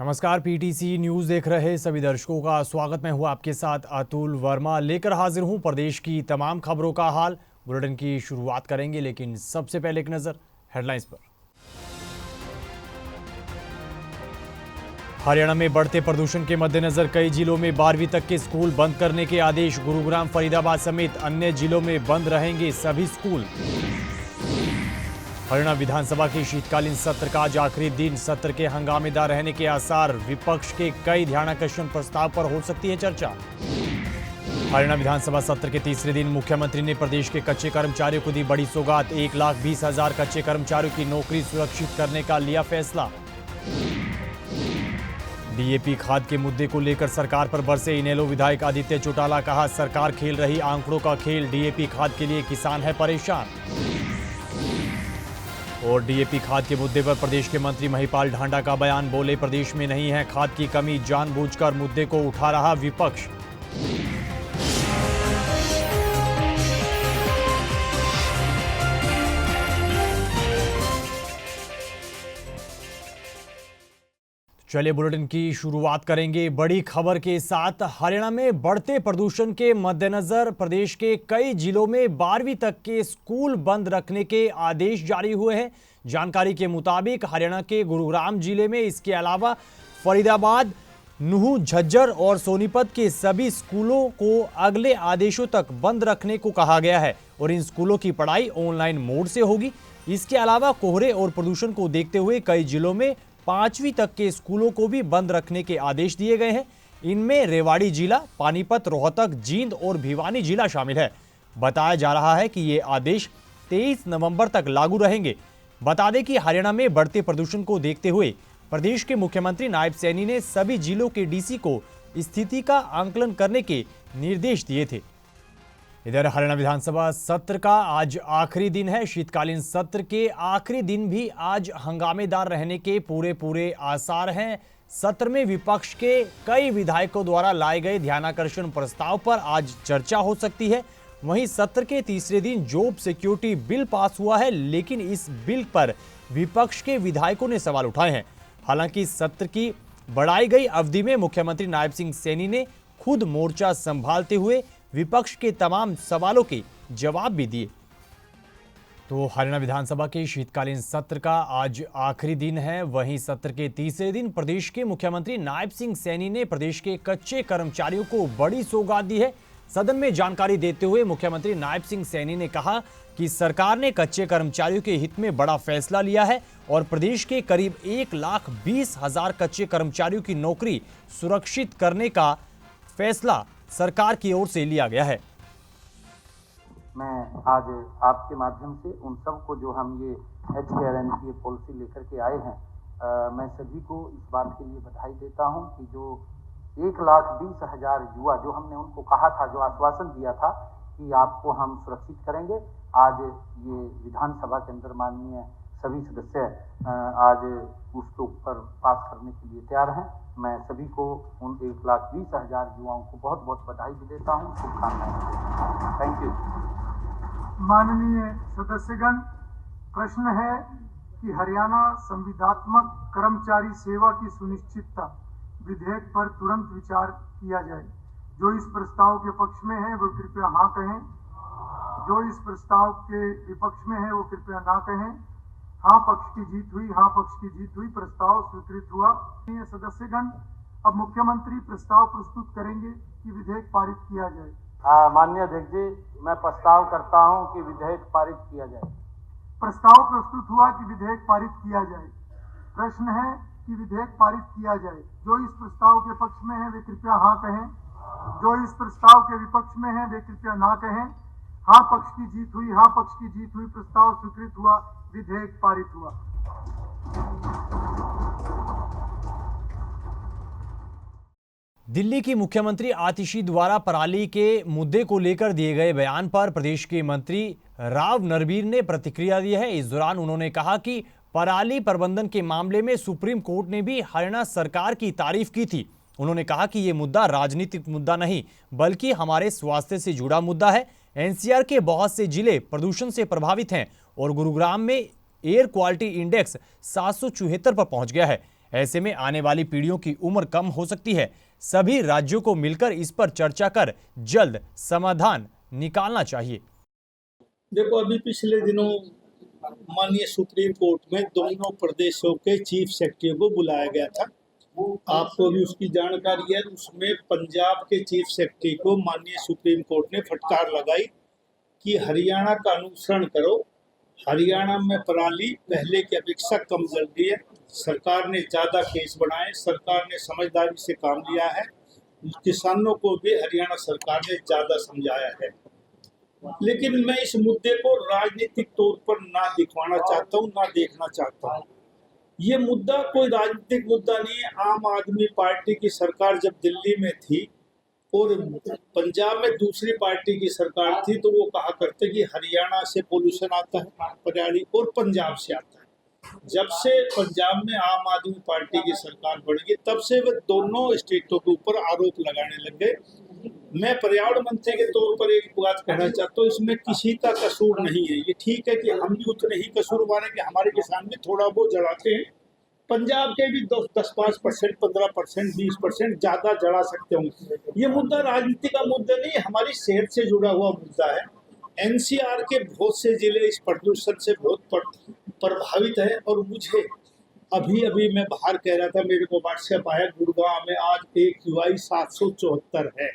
नमस्कार, PTC news देख रहे सभी दर्शकों का स्वागत। मैं हूं आपके साथ अतुल वर्मा, लेकर हाजिर हूं प्रदेश की तमाम खबरों का हाल। बुलेटिन की शुरुआत करेंगे, लेकिन सबसे पहले एक नजर हेडलाइंस पर। हरियाणा में बढ़ते प्रदूषण के मद्देनजर कई जिलों में 12वीं तक के स्कूल बंद करने के आदेश। गुरुग्राम, फरीदाबाद समेत अन्य जिलों में बंद रहेंगे सभी स्कूल। हरियाणा विधानसभा के शीतकालीन सत्र का आज आखिरी दिन। सत्र के हंगामेदार रहने के आसार। विपक्ष के कई ध्यानाकर्षण प्रस्ताव पर हो सकती है चर्चा। हरियाणा विधानसभा सत्र के तीसरे दिन मुख्यमंत्री ने प्रदेश के कच्चे कर्मचारियों को दी बड़ी सौगात। 1,20,000 कच्चे कर्मचारियों की नौकरी सुरक्षित करने का लिया फैसला। डीएपी खाद के मुद्दे को लेकर सरकार पर बरसे इनेलो विधायक आदित्य चौटाला। कहा, सरकार खेल रही आंकड़ों का खेल। डीएपी खाद के लिए किसान है परेशान। और डीएपी खाद के मुद्दे पर प्रदेश के मंत्री महिपाल ढांडा का बयान। बोले, प्रदेश में नहीं है खाद की कमी। जानबूझकर मुद्दे को उठा रहा विपक्ष। चलिए बुलेटिन की शुरुआत करेंगे बड़ी खबर के साथ। हरियाणा में बढ़ते प्रदूषण के मद्देनजर प्रदेश के कई जिलों में 12वीं तक के स्कूल बंद रखने के आदेश जारी हुए हैं। जानकारी के मुताबिक हरियाणा के गुरुग्राम जिले में, इसके अलावा फरीदाबाद, नुहू, झज्जर और सोनीपत के सभी स्कूलों को अगले आदेशों तक बंद रखने को कहा गया है और इन स्कूलों की पढ़ाई ऑनलाइन मोड से होगी। इसके अलावा कोहरे और प्रदूषण को देखते हुए कई जिलों में 5वीं तक के स्कूलों को भी बंद रखने के आदेश दिए गए हैं। इनमें रेवाड़ी जिला, पानीपत, रोहतक, जींद और भिवानी जिला शामिल है। बताया जा रहा है कि ये आदेश 23 नवंबर तक लागू रहेंगे। बता दें कि हरियाणा में बढ़ते प्रदूषण को देखते हुए प्रदेश के मुख्यमंत्री नायब सैनी ने सभी जिलों के डीसी को स्थिति का आकलन करने के निर्देश दिए थे। इधर हरियाणा विधानसभा सत्र का आज आखिरी दिन है। शीतकालीन सत्र के आखिरी दिन भी आज हंगामेदार रहने के पूरे आसार हैं। सत्र में विपक्ष के कई विधायकों द्वारा लाए गए ध्यानाकर्षण प्रस्ताव पर आज चर्चा हो सकती है। वहीं सत्र के तीसरे दिन जॉब सिक्योरिटी बिल पास हुआ है, लेकिन इस बिल पर विपक्ष के विधायकों ने सवाल उठाए हैं। हालांकि सत्र की बढ़ाई गई अवधि में मुख्यमंत्री नायब सिंह सैनी ने खुद मोर्चा संभालते हुए विपक्ष के तमाम सवालों के जवाब भी दिए। तो हरियाणा विधानसभा के शीतकालीन सत्र का आज आखिरी दिन है। वहीं सत्र के तीसरे दिन प्रदेश के मुख्यमंत्री नायब सिंह सैनी ने प्रदेश के कच्चे कर्मचारियों को बड़ी सौगात दी है। सदन में जानकारी देते हुए मुख्यमंत्री नायब सिंह सैनी ने कहा कि सरकार ने कच्चे कर्मचारियों के हित में बड़ा फैसला लिया है और प्रदेश के करीब 1,20,000 कच्चे कर्मचारियों की नौकरी सुरक्षित करने का फैसला सरकार की ओर से लिया गया है। मैं आज आपके माध्यम से उन सब को जो हम ये HKRN की पॉलिसी लेकर के आए हैं, मैं सभी को इस बात के लिए बधाई देता हूं कि जो 1,20,000 युवा, जो हमने उनको कहा था, जो आश्वासन दिया था कि आपको हम सुरक्षित करेंगे, आज ये विधानसभा के अंदर माननीय सभी सदस्य आज उसके ऊपर पास करने के लिए तैयार हैं। मैं सभी को उन 1,20,000 युवाओं को बहुत बहुत बधाई भी देता हूँ, शुभकामनाएं देता हूँ। Thank you. माननीय सदस्यगण, प्रश्न है कि हरियाणा संविदात्मक कर्मचारी सेवा की सुनिश्चितता विधेयक पर तुरंत विचार किया जाए। जो इस प्रस्ताव के पक्ष में है वो कृपया हाँ कहें। जो इस प्रस्ताव के विपक्ष में है वो कृपया ना कहें। हाँ पक्ष की जीत हुई, हाँ पक्ष की जीत हुई, प्रस्ताव स्वीकृत हुआ। सदस्यगण, अब मुख्यमंत्री प्रस्ताव प्रस्तुत करेंगे कि विधेयक पारित किया जाए। माननीय अध्यक्ष जी, मैं प्रस्ताव करता हूं कि विधेयक पारित किया जाए। प्रस्ताव प्रस्तुत हुआ कि विधेयक पारित किया जाए। प्रश्न है कि विधेयक पारित किया जाए। जो इस प्रस्ताव के पक्ष में है वे कृपया हाँ कहें। जो इस प्रस्ताव के विपक्ष में है वे कृपया ना कहें। हाँ पक्ष की जीत हुई, हाँ पक्ष की जीत हुई, प्रस्ताव स्वीकृत हुआ, विधेयक पारित हुआ। दिल्ली की मुख्यमंत्री आतिशी द्वारा पराली के मुद्दे को लेकर दिए गए बयान पर प्रदेश के मंत्री राव नरबीर ने प्रतिक्रिया दी है। इस दौरान उन्होंने कहा कि पराली प्रबंधन के मामले में सुप्रीम कोर्ट ने भी हरियाणा सरकार की तारीफ की थी। उन्होंने कहा कि ये मुद्दा राजनीतिक मुद्दा नहीं बल्कि हमारे स्वास्थ्य से जुड़ा मुद्दा है। एनसीआर के बहुत से जिले प्रदूषण से प्रभावित हैं और गुरुग्राम में एयर क्वालिटी इंडेक्स 774 पर पहुंच गया है। ऐसे में आने वाली पीढ़ियों की उम्र कम हो सकती है। सभी राज्यों को मिलकर इस पर चर्चा कर जल्द समाधान निकालना चाहिए। देखो, अभी पिछले दिनों माननीय सुप्रीम कोर्ट में दोनों प्रदेशों के चीफ सेक्रेटरी को बुलाया गया था। आपको भी उसकी जानकारी है। उसमें पंजाब के चीफ सेक्रेटरी को माननीय सुप्रीम कोर्ट ने फटकार लगाई कि हरियाणा का अनुसरण करो। हरियाणा में पराली पहले की अपेक्षा कम जल रही है। सरकार ने ज़्यादा केस बढ़ाए, सरकार ने समझदारी से काम लिया है। किसानों को भी हरियाणा सरकार ने ज़्यादा समझाया है। लेकिन मैं इस मुद्दे को राजनीतिक तौर पर ना दिखवाना चाहता हूँ, ना देखना चाहता हूँ। ये मुद्दा कोई राजनीतिक मुद्दा नहीं है। आम आदमी पार्टी की सरकार जब दिल्ली में थी और पंजाब में दूसरी पार्टी की सरकार थी, तो वो कहा करते कि हरियाणा से पोल्यूशन आता है पराली और पंजाब से आता है। जब से पंजाब में आम आदमी पार्टी की सरकार बढ़ गई, तब से वे दोनों स्टेटों के ऊपर आरोप लगाने लग गए। मैं पर्यावरण मंत्री के तौर पर एक बात कहना चाहता हूँ, इसमें किसी का कसूर नहीं है। ये ठीक है कि हम भी उतने ही कसूरवार हैं कि हमारे किसान भी थोड़ा बहुत जलाते हैं। पंजाब के भी 10-5%, 15%, 20% ज़्यादा जला सकते होंगे। ये मुद्दा राजनीति का मुद्दा नहीं है, हमारी सेहत से जुड़ा हुआ मुद्दा है। एनसीआर के बहुत से जिले इस प्रदूषण से बहुत प्रभावित है। और मुझे अभी मैं बाहर कह रहा था, मेरे को व्हाट्सएप आया, गुड़गांव में आज AQI 774 है।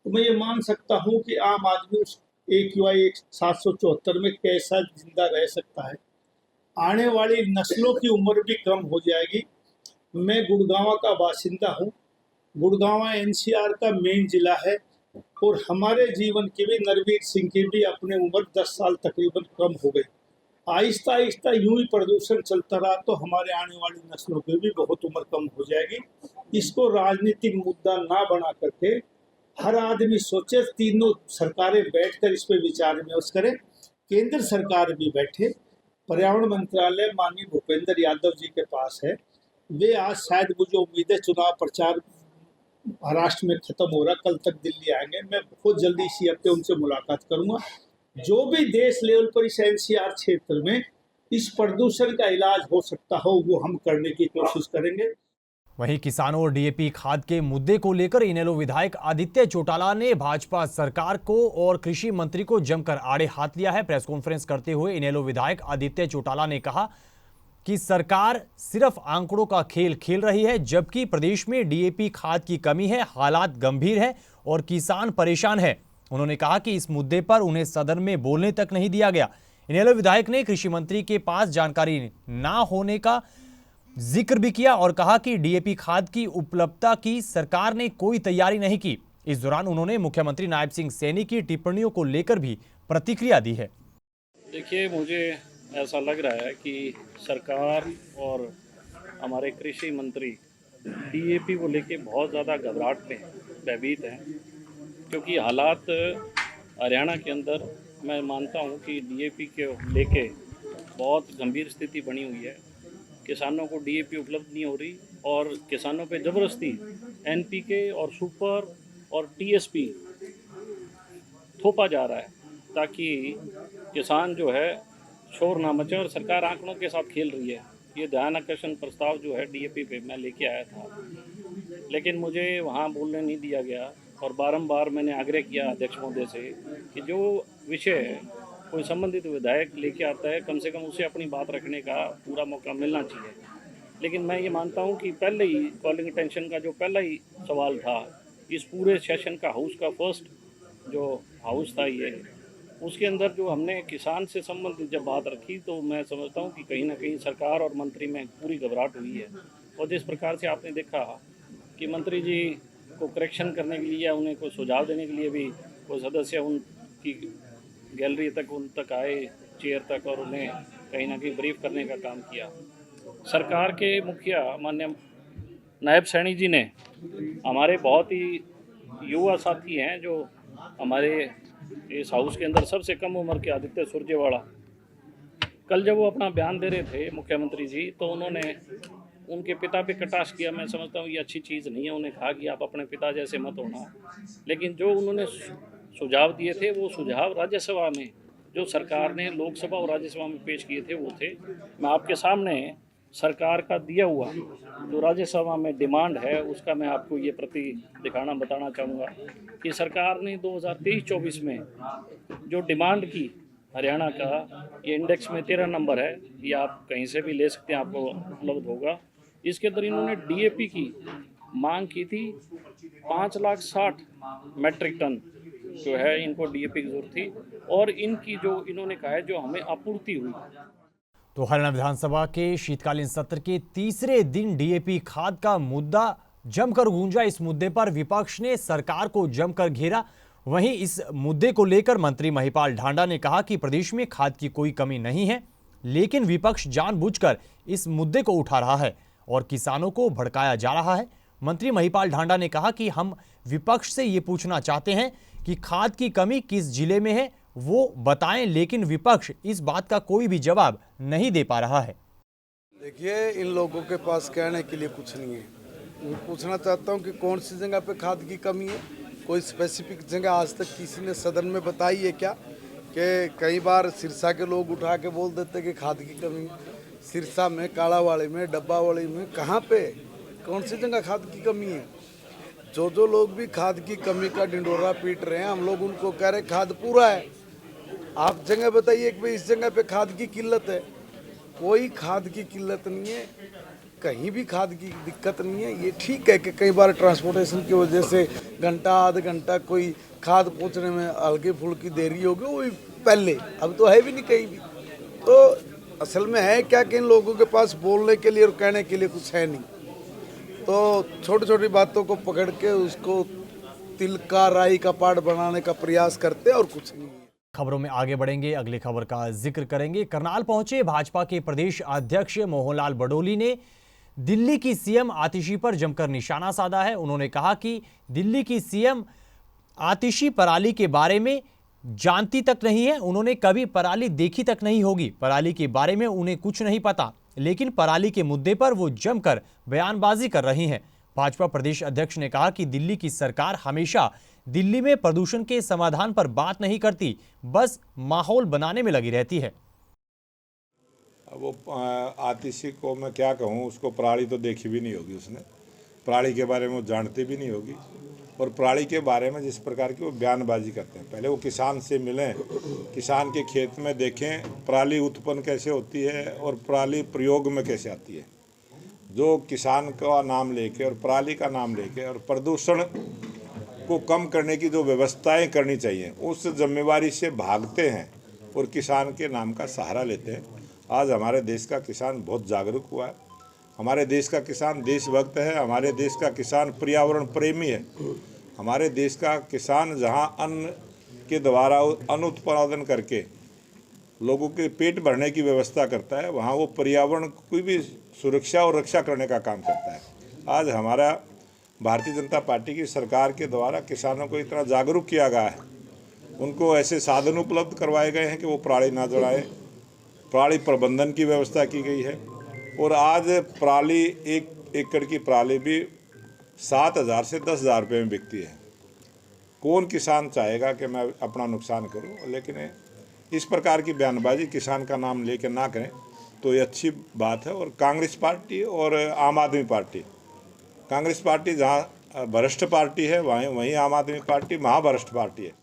तो मैं ये मान सकता हूँ कि आम आदमी उस AQI 774 में कैसा जिंदा रह सकता है। आने वाली नस्लों की उम्र भी कम हो जाएगी। मैं गुड़गांव का बासिंदा हूँ। गुड़गांव NCR का मेन जिला है और हमारे जीवन की भी, नरवीर सिंह की भी अपनी उम्र 10 साल तकरीबन कम हो गई। आहिस्ता आहिस्ता यूं ही प्रदूषण चलता रहा तो हमारे आने वाली नस्लों की भी बहुत उम्र कम हो जाएगी। इसको राजनीतिक मुद्दा ना बना करके हर आदमी सोचे, तीनों सरकारें बैठकर इस पर विचार विमर्श करें। केंद्र सरकार भी बैठे, पर्यावरण मंत्रालय माननीय भूपेंद्र यादव जी के पास है। वे आज शायद, मुझे उम्मीद है, चुनाव प्रचार महाराष्ट्र में खत्म हो रहा, कल तक दिल्ली आएंगे। मैं बहुत जल्दी इसी हफ्ते उनसे मुलाकात करूंगा। जो भी देश लेवल पर इस NCR क्षेत्र में इस प्रदूषण का इलाज हो सकता हो, वो हम करने की कोशिश करेंगे। वहीं किसानों और DAP खाद के मुद्दे को लेकर इनेलो विधायक आदित्य चौटाला ने भाजपा सरकार को और कृषि मंत्री को जमकर आड़े हाथ लिया है। प्रेस कॉन्फ्रेंस करते हुए इनेलो विधायक आदित्य चौटाला ने कहा कि सरकार सिर्फ आंकड़ों का खेल खेल रही है, जबकि प्रदेश में DAP खाद की कमी है, हालात गंभीर है और किसान परेशान है। उन्होंने कहा कि इस मुद्दे पर उन्हें सदन में बोलने तक नहीं दिया गया। इनेलो विधायक ने कृषि मंत्री के पास जानकारी ना होने का जिक्र भी किया और कहा कि DAP खाद की उपलब्धता की सरकार ने कोई तैयारी नहीं की। इस दौरान उन्होंने मुख्यमंत्री नायब सिंह सैनी की टिप्पणियों को लेकर भी प्रतिक्रिया दी है। देखिए, मुझे ऐसा लग रहा है कि सरकार और हमारे कृषि मंत्री DAP को लेके बहुत ज़्यादा घबराहट में भयभीत हैं, क्योंकि हालात हरियाणा के अंदर मैं मानता हूं कि DAP के लेके बहुत गंभीर स्थिति बनी हुई है। किसानों को DAP उपलब्ध नहीं हो रही और किसानों पे ज़बरदस्ती NPK और सुपर और TSP थोपा जा रहा है ताकि किसान जो है शोर ना मचे, और सरकार आंकड़ों के साथ खेल रही है। ये ध्यान आकर्षण प्रस्ताव जो है DAP पे मैं लेके आया था, लेकिन मुझे वहाँ बोलने नहीं दिया गया और बारंबार मैंने आग्रह किया अध्यक्ष महोदय से कि जो विषय कोई संबंधित विधायक लेके आता है, कम से कम उसे अपनी बात रखने का पूरा मौका मिलना चाहिए। लेकिन मैं ये मानता हूँ कि पहले ही कॉलिंग अटेंशन का जो पहला ही सवाल था, इस पूरे सेशन का हाउस का फर्स्ट जो हाउस था ये, उसके अंदर जो हमने किसान से संबंधित जब बात रखी, तो मैं समझता हूँ कि कहीं ना कहीं सरकार और मंत्री में पूरी घबराहट हुई है। और जिस प्रकार से आपने देखा कि मंत्री जी को करेक्शन करने के लिए या उन्हें कोई सुझाव देने के लिए भी कोई सदस्य उनकी गैलरी तक उन तक आए, चेयर तक, और उन्हें कहीं ना कहीं ब्रीफ करने का काम किया। सरकार के मुखिया माननीय नायब सैनी जी ने, हमारे बहुत ही युवा साथी हैं जो हमारे इस हाउस के अंदर सबसे कम उम्र के आदित्य सुरजेवाला, कल जब वो अपना बयान दे रहे थे मुख्यमंत्री जी, तो उन्होंने उनके पिता पे कटाक्ष किया। मैं समझता हूँ ये अच्छी चीज़ नहीं है। उन्हें कहा कि आप अपने पिता जैसे मत होना। लेकिन जो उन्होंने सुझाव दिए थे, वो सुझाव राज्यसभा में जो सरकार ने लोकसभा और राज्यसभा में पेश किए थे वो थे। मैं आपके सामने सरकार का दिया हुआ जो राज्यसभा में डिमांड है उसका मैं आपको ये प्रति दिखाना बताना चाहूँगा कि सरकार ने 2023-24 में जो डिमांड की हरियाणा का, ये इंडेक्स में 13 नंबर है, ये आप कहीं से भी ले सकते हैं, आपको उपलब्ध होगा। इसके अंदर इन्होंने डीएपी की मांग की थी 5,60,000 मैट्रिक टन जो है इनको डीएपी की जरूरत थी, और इनकी जो इन्होंने कहा है जो हमें आपूर्ति हुई। तो हरियाणा विधानसभा के शीतकालीन सत्र के तीसरे दिन डीएपी खाद का मुद्दा जमकर गूंजा। इस मुद्दे पर विपक्ष ने सरकार को जमकर घेरा। वहीं इस मुद्दे को लेकर मंत्री महिपाल ढांडा ने कहा कि प्रदेश में खाद की कोई कमी नहीं है, लेकिन विपक्ष जानबूझकर इस मुद्दे को उठा रहा है और किसानों को भड़काया जा रहा है। मंत्री महिपाल ढांडा ने कहा कि हम विपक्ष से ये पूछना चाहते हैं कि खाद की कमी किस जिले में है वो बताएं, लेकिन विपक्ष इस बात का कोई भी जवाब नहीं दे पा रहा है। देखिए, इन लोगों के पास कहने के लिए कुछ नहीं है। मैं पूछना चाहता हूं कि कौन सी जगह पे खाद की कमी है। कोई स्पेसिफिक जगह आज तक किसी ने सदन में बताई है क्या? कि कई बार सिरसा के लोग उठा के बोल देते कि खाद की कमी है। सिरसा में, कालावाड़ी में, डब्बावाड़ी में, कहाँ पे, कौन सी जगह खाद की कमी है? जो लोग भी खाद की कमी का ढिंडोरा पीट रहे हैं, हम लोग उनको कह रहे खाद पूरा है। आप जगह बताइए कि भाई इस जगह पे खाद की किल्लत है। कोई खाद की किल्लत नहीं है, कहीं भी खाद की दिक्कत नहीं है। ये ठीक है कि कई बार ट्रांसपोर्टेशन की वजह से घंटा आध घंटा कोई खाद पहुंचने में हल्की फुल्की देरी होगी, वो भी पहले, अब तो है भी नहीं कहीं भी। तो असल में है क्या कि इन लोगों के पास बोलने के लिए और कहने के लिए कुछ है नहीं। तो छोटी छोटी बातों को पकड़ के उसको तिल का राई का पाठ बनाने का प्रयास करते हैं और कुछ नहीं। खबरों में आगे बढ़ेंगे, अगली खबर का जिक्र करेंगे। करनाल पहुंचे भाजपा के प्रदेश अध्यक्ष मोहनलाल बडोली ने दिल्ली की सीएम आतिशी पर जमकर निशाना साधा है। उन्होंने कहा कि दिल्ली की सीएम आतिशी पराली के बारे में जानती तक नहीं है, उन्होंने कभी पराली देखी तक नहीं होगी, पराली के बारे में उन्हें कुछ नहीं पता, लेकिन पराली के मुद्दे पर वो जमकर बयानबाजी कर रही हैं। भाजपा प्रदेश अध्यक्ष ने कहा कि दिल्ली की सरकार हमेशा दिल्ली में प्रदूषण के समाधान पर बात नहीं करती, बस माहौल बनाने में लगी रहती है। वो आतिशी को मैं क्या कहूँ, उसको पराली तो देखी भी नहीं होगी, उसने पराली के बारे में वो जानती भी नहीं होगी। और पराली के बारे में जिस प्रकार की वो बयानबाजी करते हैं, पहले वो किसान से मिलें, किसान के खेत में देखें पराली उत्पन्न कैसे होती है और पराली प्रयोग में कैसे आती है। जो किसान का नाम लेके और पराली का नाम लेके और प्रदूषण को कम करने की जो व्यवस्थाएं करनी चाहिए, उस जिम्मेवारी से भागते हैं और किसान के नाम का सहारा लेते हैं। आज हमारे देश का किसान बहुत जागरूक हुआ है, हमारे देश का किसान देशभक्त है, हमारे देश का किसान पर्यावरण प्रेमी है। हमारे देश का किसान जहां अन्न के द्वारा अन्न उत्पादन करके लोगों के पेट भरने की व्यवस्था करता है, वहां वो पर्यावरण की भी सुरक्षा और रक्षा करने का काम करता है। आज हमारा भारतीय जनता पार्टी की सरकार के द्वारा किसानों को इतना जागरूक किया गया है, उनको ऐसे साधन उपलब्ध करवाए गए हैं कि वो पराली ना जलाएं, पराली प्रबंधन की व्यवस्था की गई है। और आज पराली 1 एकड़ की पराली भी 7,000 से 10,000 रुपये में बिकती है। कौन किसान चाहेगा कि मैं अपना नुकसान करूं? लेकिन इस प्रकार की बयानबाजी किसान का नाम लेकर ना करें तो ये अच्छी बात है। और कांग्रेस पार्टी और आम आदमी पार्टी, कांग्रेस पार्टी जहां भ्रष्ट पार्टी है वहीं आम आदमी पार्टी महाभ्रष्ट पार्टी है।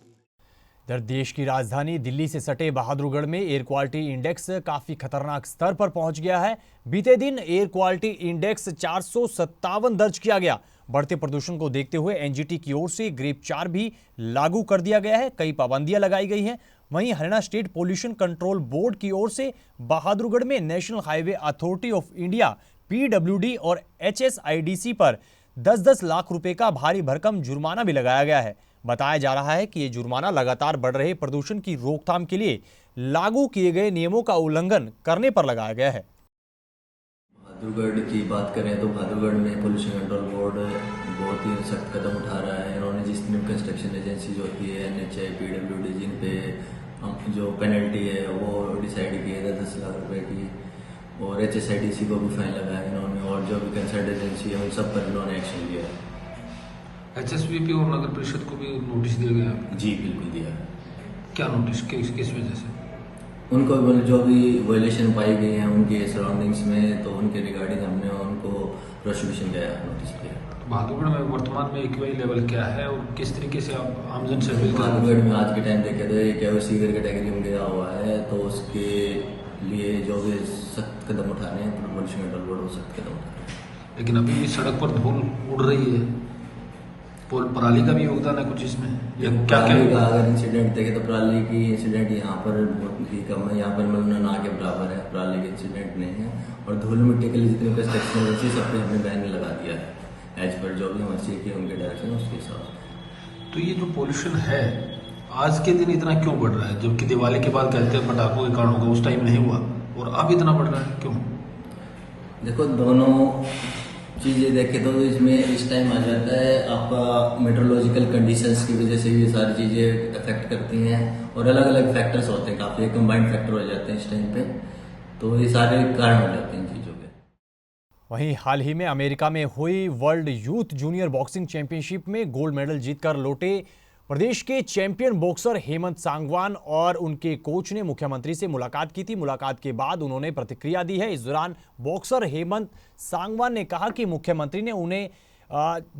इधर देश की राजधानी दिल्ली से सटे बहादुरगढ़ में एयर क्वालिटी इंडेक्स काफी खतरनाक स्तर पर पहुंच गया है। बीते दिन एयर क्वालिटी इंडेक्स 457 दर्ज किया गया। बढ़ते प्रदूषण को देखते हुए एनजीटी की ओर से ग्रेड 4 भी लागू कर दिया गया है, कई पाबंदियां लगाई गई हैं। वहीं Haryana state pollution control board की ओर से बहादुरगढ़ में national highway authority of India PWD और HSIDC पर 10-10 लाख रुपए का भारी भरकम जुर्माना भी लगाया गया है। बताया जा रहा है कि ये जुर्माना लगातार बढ़ रहे प्रदूषण की रोकथाम के लिए लागू किए गए नियमों का उल्लंघन करने पर लगाया गया है। बहादुरगढ़ की बात करें तो बहादुरगढ़ में पोल्यूशन कंट्रोल बोर्ड बहुत ही सख्त कदम उठा रहा है। इन्होंने जितनी कंस्ट्रक्शन एजेंसीज होती है, NHI, PWD, जिन पे जो पेनल्टी है वो डिसाइड की है 10 लाख रुपए की, और HSIDC को भी फाइन लगाया है इन्होंने, और जो भी कंसर्न एजेंसी है उन सब पर इन्होंने एक्शन लिया है। HSVP और नगर परिषद को भी नोटिस दिया गया है? जी बिल्कुल दिया है। क्या नोटिस, किस वजह से? उनको जो भी वायलेशन पाई गई हैं उनके सराउंडिंग्स में, तो उनके रिगार्डिंग हमने उनको प्रोसिक्यूशन का नोटिस किया। बहादुरगढ़ में वर्तमान में एक्यूआई लेवल क्या है और किस तरीके से आप आमजन से अपील करें? बहादुरगढ़ में आज के टाइम देखे तो KYC कैटेगरी में गया हुआ है, तो उसके लिए जो भी सख्त कदम उठाने हैं तो पोल्यूशन कंट्रोल बोर्ड वो सख्त कदम उठा रहे हैं। लेकिन अभी भी सड़क पर धूल उड़ रही है, पराली का भी योगदान है कुछ इसमें, या क्या पराली का अगर इंसिडेंट देखे तो पराली की इंसिडेंट यहाँ पर बहुत ही कम है, यहाँ पर मतलब ना के बराबर है, पराली के इंसिडेंट नहीं है। और धूल मिट्टी के लिए जितने कंस्ट्रक्शन है सब पे हमने बैन लगा दिया है एज पर जो भी हमारे चाहिए उनके डायरेक्शन उसके हिसाब से। तो ये जो पोल्यूशन है आज के दिन इतना क्यों बढ़ रहा है, जबकि दिवाली के बाद कहते हैं पटाखों के कारण होगा, उस टाइम नहीं हुआ और अब इतना बढ़ रहा है क्यों? देखो दोनों चीज़ें देखें तो इसमें इस टाइम आ जाता है आपका मेट्रोलॉजिकल कंडीशंस की वजह से ये सारी चीज़ें अफेक्ट करती हैं और अलग अलग फैक्टर्स होते हैं, काफ़ी कंबाइंड फैक्टर हो जाते हैं इस टाइम पे, तो ये सारे कारण हो जाते हैं इन चीज़ों के। वहीं हाल ही में अमेरिका में हुई world youth junior boxing championship में गोल्ड मेडल जीतकर लौटे प्रदेश के चैंपियन बॉक्सर हेमंत सांगवान और उनके कोच ने मुख्यमंत्री से मुलाकात की थी। मुलाकात के बाद उन्होंने प्रतिक्रिया दी है। इस दौरान बॉक्सर हेमंत सांगवान ने कहा कि मुख्यमंत्री ने उन्हें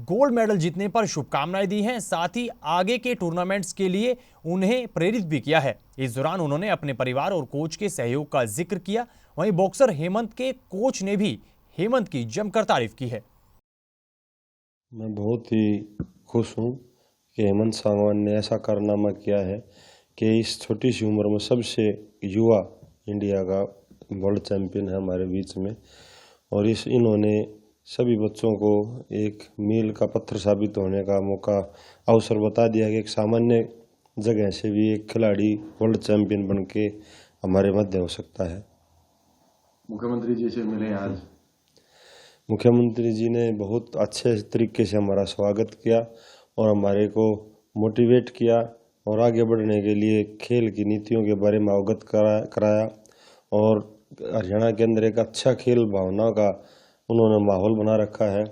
गोल्ड मेडल जीतने पर शुभकामनाएं दी हैं, साथ ही आगे के टूर्नामेंट्स के लिए उन्हें प्रेरित भी किया है। इस दौरान उन्होंने अपने परिवार और कोच के सहयोग का जिक्र किया। वहीं बॉक्सर हेमंत के कोच ने भी हेमंत की जमकर तारीफ की है। मैं बहुत ही खुश हूँ कि हेमंत सांगवान ने ऐसा कारनामा किया है कि इस छोटी सी उम्र में सबसे युवा इंडिया का वर्ल्ड चैंपियन है हमारे बीच में, और इन्होंने सभी बच्चों को एक मील का पत्थर साबित होने का मौका अवसर बता दिया कि एक सामान्य जगह से भी एक खिलाड़ी वर्ल्ड चैंपियन बन के हमारे मध्य हो सकता है। मुख्यमंत्री जी से मिले आज? मुख्यमंत्री जी ने बहुत अच्छे तरीके से हमारा स्वागत किया और हमारे को मोटिवेट किया और आगे बढ़ने के लिए खेल की नीतियों के बारे में अवगत कराया और हरियाणा के अंदर एक अच्छा खेल भावना का उन्होंने माहौल बना रखा है।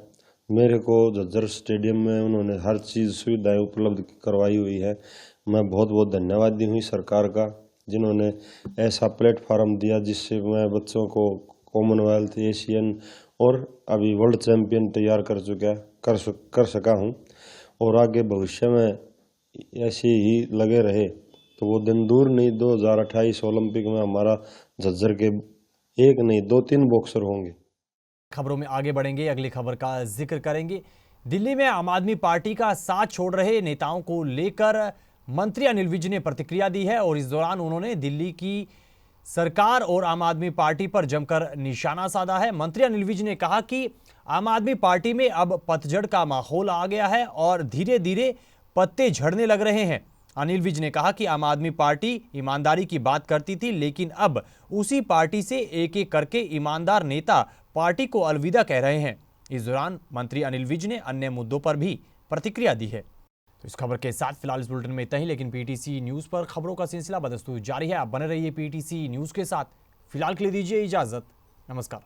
मेरे को झज्जर स्टेडियम में उन्होंने हर चीज़ सुविधाएं उपलब्ध करवाई हुई है। मैं बहुत बहुत धन्यवादी हूँ सरकार का, जिन्होंने ऐसा प्लेटफार्म दिया जिससे मैं बच्चों को कॉमनवेल्थ, एशियन और अभी वर्ल्ड चैंपियन तैयार कर सका हूँ। और आगे भविष्य में ऐसे ही लगे रहे तो वो दिन दूर नहीं, 2028 ओलंपिक में हमारा झज्जर के एक नहीं 2-3 बॉक्सर होंगे। खबरों में आगे बढ़ेंगे, अगली खबर का जिक्र करेंगे। दिल्ली में आम आदमी पार्टी का साथ छोड़ रहे नेताओं को लेकर मंत्री अनिल विज ने प्रतिक्रिया दी है और इस दौरान उन्होंने दिल्ली की सरकार और आम आदमी पार्टी पर जमकर निशाना साधा है। मंत्री अनिल विज ने कहा कि आम आदमी पार्टी में अब पतझड़ का माहौल आ गया है और धीरे धीरे पत्ते झड़ने लग रहे हैं। अनिल विज ने कहा कि आम आदमी पार्टी ईमानदारी की बात करती थी, लेकिन अब उसी पार्टी से एक एक करके ईमानदार नेता पार्टी को अलविदा कह रहे हैं। इस दौरान मंत्री अनिल विज ने अन्य मुद्दों पर भी प्रतिक्रिया दी है। तो इस खबर के साथ फिलहाल इस बुलेटिन में इतना ही, लेकिन पीटीसी न्यूज़ पर खबरों का सिलसिला बदस्तूर जारी है। आप बने रहिए पीटीसी न्यूज़ के साथ। फिलहाल के लिए दीजिए इजाज़त। नमस्कार।